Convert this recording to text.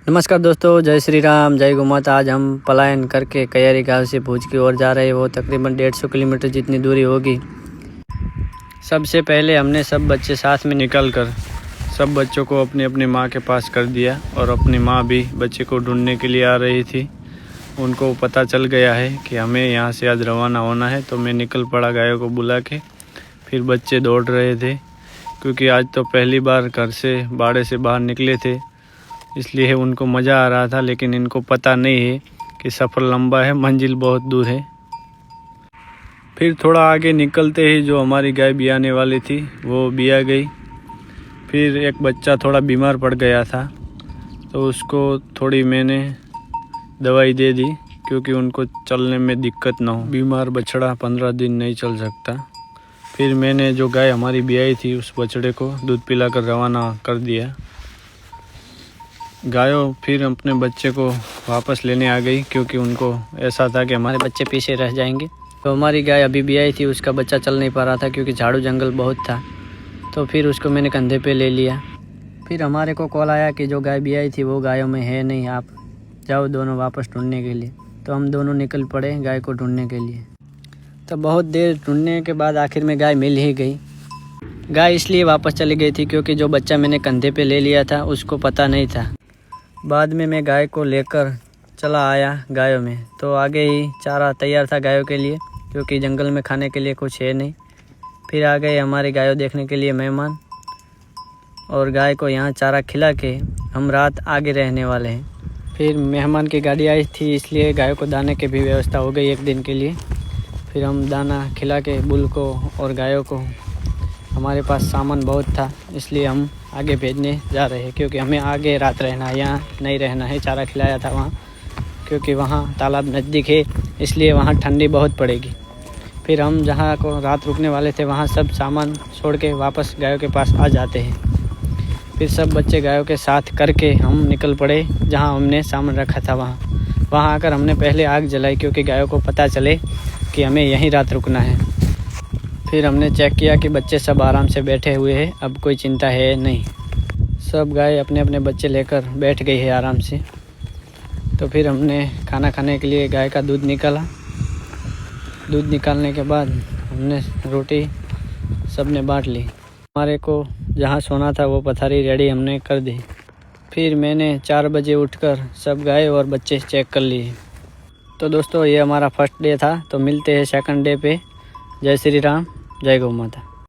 नमस्कार दोस्तों, जय श्री राम, जय गौ माता। आज हम पलायन करके कयारी गांव से भुज की ओर जा रहे हैं। वो तकरीबन 150 किलोमीटर जितनी दूरी होगी। सबसे पहले हमने सब बच्चे साथ में निकलकर सब बच्चों को अपने अपने माँ के पास कर दिया और अपनी माँ भी बच्चे को ढूंढने के लिए आ रही थी। उनको पता चल गया है कि हमें यहाँ से आज रवाना होना है, तो मैं निकल पड़ा गायों को बुला के। फिर बच्चे दौड़ रहे थे क्योंकि आज तो पहली बार घर से बाड़े से बाहर निकले थे, इसलिए उनको मज़ा आ रहा था। लेकिन इनको पता नहीं है कि सफ़र लंबा है, मंजिल बहुत दूर है। फिर थोड़ा आगे निकलते ही जो हमारी गाय बियाने वाली थी वो बिया गई। फिर एक बच्चा थोड़ा बीमार पड़ गया था, तो उसको थोड़ी मैंने दवाई दे दी क्योंकि उनको चलने में दिक्कत ना हो। बीमार बछड़ा 15 दिन नहीं चल सकता। फिर मैंने जो गाय हमारी बियाई थी उस बछड़े को दूध पिलाकर रवाना कर दिया। गायों फिर अपने बच्चे को वापस लेने आ गई क्योंकि उनको ऐसा था कि हमारे बच्चे पीछे रह जाएंगे। तो हमारी गाय अभी भी आई थी, उसका बच्चा चल नहीं पा रहा था क्योंकि झाड़ू जंगल बहुत था। तो फिर उसको मैंने कंधे पे ले लिया। फिर हमारे को कॉल आया कि जो गाय भी आई थी वो गायों में है नहीं, आप जाओ दोनों वापस ढूंढने के लिए। तो हम दोनों निकल पड़े गाय को ढूंढने के लिए। तो बहुत देर ढूंढने के बाद आखिर में गाय मिल ही गई। गाय इसलिए वापस चली गई थी क्योंकि जो बच्चा मैंने कंधे पे ले लिया था उसको पता नहीं था। बाद में मैं गाय को लेकर चला आया गायों में, तो आगे ही चारा तैयार था गायों के लिए क्योंकि जंगल में खाने के लिए कुछ है नहीं। फिर आ गए हमारी गायों देखने के लिए मेहमान, और गाय को यहाँ चारा खिला के हम रात आगे रहने वाले हैं। फिर मेहमान की गाड़ी आई थी, इसलिए गायों को दाने की भी व्यवस्था हो गई एक दिन के लिए। फिर हम दाना खिला के बुल को और गायों को, हमारे पास सामान बहुत था इसलिए हम आगे भेजने जा रहे हैं क्योंकि हमें आगे रात रहना है, यहाँ नहीं रहना है। चारा खिलाया था वहाँ क्योंकि वहाँ तालाब नज़दीक है, इसलिए वहाँ ठंडी बहुत पड़ेगी। फिर हम जहाँ को रात रुकने वाले थे वहाँ सब सामान छोड़ के वापस गायों के पास आ जाते हैं। फिर सब बच्चे गायों के साथ करके हम निकल पड़े जहाँ हमने सामान रखा था वहाँ आकर हमने पहले आग जलाई क्योंकि गायों को पता चले कि हमें यहीं रात रुकना है। फिर हमने चेक किया कि बच्चे सब आराम से बैठे हुए हैं, अब कोई चिंता है नहीं। सब गाय अपने अपने बच्चे लेकर बैठ गई है आराम से। तो फिर हमने खाना खाने के लिए गाय का दूध निकाला। दूध निकालने के बाद हमने रोटी सब ने बांट ली। हमारे को जहाँ सोना था वो पथारी रेडी हमने कर दी। फिर मैंने 4 बजे उठकर सब गाय और बच्चे चेक कर लिए। तो दोस्तों ये हमारा फर्स्ट डे था, तो मिलते हैं सेकंड डे पे। जय श्री राम, जय गौ माता।